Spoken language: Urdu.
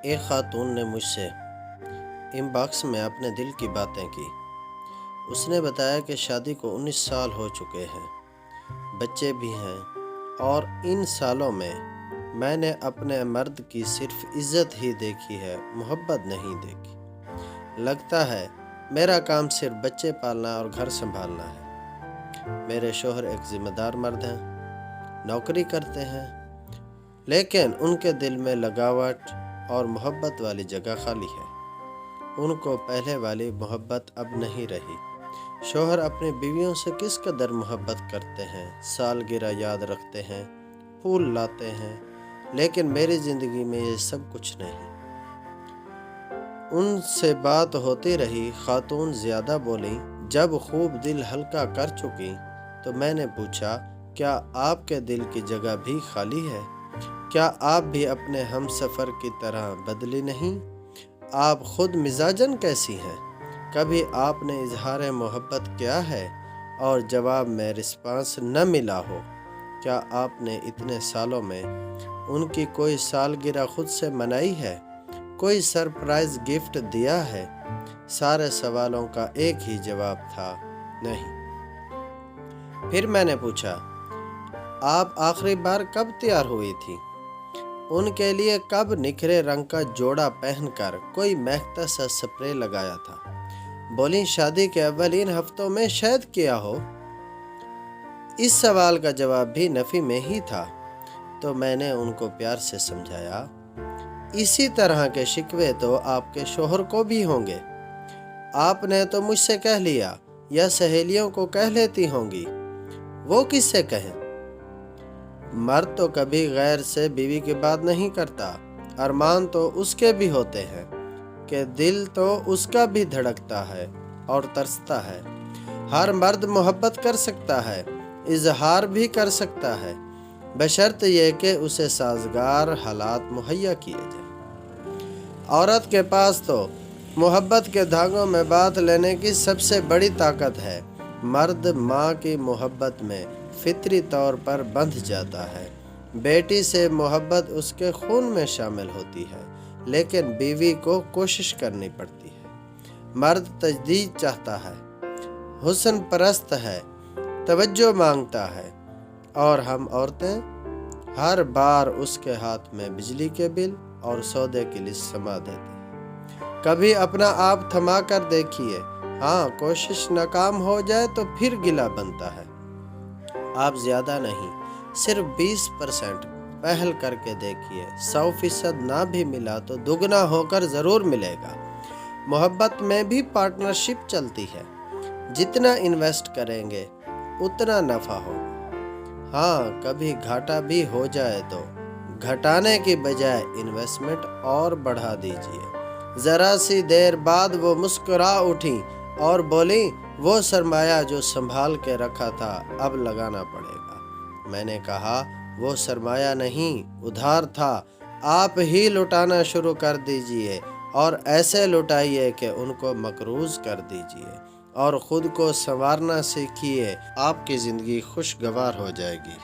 ایک خاتون نے مجھ سے ان باکس میں اپنے دل کی باتیں کی۔ اس نے بتایا کہ شادی کو 19 سال ہو چکے ہیں، بچے بھی ہیں، اور ان سالوں میں نے اپنے مرد کی صرف عزت ہی دیکھی ہے، محبت نہیں دیکھی۔ لگتا ہے میرا کام صرف بچے پالنا اور گھر سنبھالنا ہے۔ میرے شوہر ایک ذمہ دار مرد ہیں، نوکری کرتے ہیں، لیکن ان کے دل میں لگاوٹ اور محبت والی جگہ خالی ہے۔ ان کو پہلے والی محبت اب نہیں رہی۔ شوہر اپنی بیویوں سے کس قدر محبت کرتے ہیں، سالگرہ یاد رکھتے ہیں، پھول لاتے ہیں، لیکن میری زندگی میں یہ سب کچھ نہیں۔ ان سے بات ہوتی رہی، خاتون زیادہ بولیں۔ جب خوب دل ہلکا کر چکی تو میں نے پوچھا، کیا آپ کے دل کی جگہ بھی خالی ہے؟ کیا آپ بھی اپنے ہم سفر کی طرح بدلی نہیں؟ آپ خود مزاجن کیسی ہیں؟ کبھی آپ نے اظہار محبت کیا ہے اور جواب میں رسپانس نہ ملا ہو؟ کیا آپ نے اتنے سالوں میں ان کی کوئی سالگرہ خود سے منائی ہے؟ کوئی سرپرائز گفٹ دیا ہے؟ سارے سوالوں کا ایک ہی جواب تھا، نہیں۔ پھر میں نے پوچھا، آپ آخری بار کب تیار ہوئی تھی؟ ان کے لیے کب نکھرے رنگ کا جوڑا پہن کر کوئی مہکتا سا سپرے لگایا تھا؟ بولی، شادی کے اولین ہفتوں میں شاید کیا ہو۔ اس سوال کا جواب بھی نفی میں ہی تھا، تو میں نے ان کو پیار سے سمجھایا، اسی طرح کے شکوے تو آپ کے شوہر کو بھی ہوں گے۔ آپ نے تو مجھ سے کہہ لیا، یا سہیلیوں کو کہہ لیتی ہوں گی، وہ کس سے کہیں؟ مرد تو کبھی غیر سے بیوی کی بات نہیں کرتا۔ ارمان تو اس کے بھی ہوتے ہیں کہ دل تو اس کا بھی دھڑکتا ہے اور ترستا ہے۔ ہر مرد محبت کر سکتا ہے، اظہار بھی کر سکتا ہے، بشرط یہ کہ اسے سازگار حالات مہیا کیے جائیں۔ عورت کے پاس تو محبت کے دھاگوں میں بانھ لینے کی سب سے بڑی طاقت ہے۔ مرد ماں کی محبت میں فطری طور پر بندھ جاتا ہے، بیٹی سے محبت اس کے خون میں شامل ہوتی ہے، لیکن بیوی کو کوشش کرنی پڑتی ہے۔ مرد تجدید چاہتا ہے، حسن پرست ہے، توجہ مانگتا ہے، اور ہم عورتیں ہر بار اس کے ہاتھ میں بجلی کے بل اور سودے کی لسٹ سما دیتے ہیں۔ کبھی اپنا آپ تھما کر دیکھیے، ہاں کوشش ناکام ہو جائے تو پھر گلہ بنتا ہے۔ آپ زیادہ نہیں، صرف 20% پہل کر کے دیکھیے، 100% نہ بھی ملا تو دگنا ہو کر ضرور ملے گا۔ محبت میں بھی پارٹنرشپ چلتی ہے، جتنا انویسٹ کریں گے اتنا نفع ہوگا۔ ہاں کبھی گھاٹا بھی ہو جائے تو گھٹانے کی بجائے انویسٹمنٹ اور بڑھا دیجیے۔ ذرا سی دیر بعد وہ مسکرا اٹھیں اور بولیں، وہ سرمایہ جو سنبھال کے رکھا تھا اب لگانا پڑے گا۔ میں نے کہا، وہ سرمایہ نہیں، ادھار تھا، آپ ہی لٹانا شروع کر دیجئے، اور ایسے لٹائیے کہ ان کو مقروض کر دیجئے، اور خود کو سنوارنا سیکھیے، آپ کی زندگی خوشگوار ہو جائے گی۔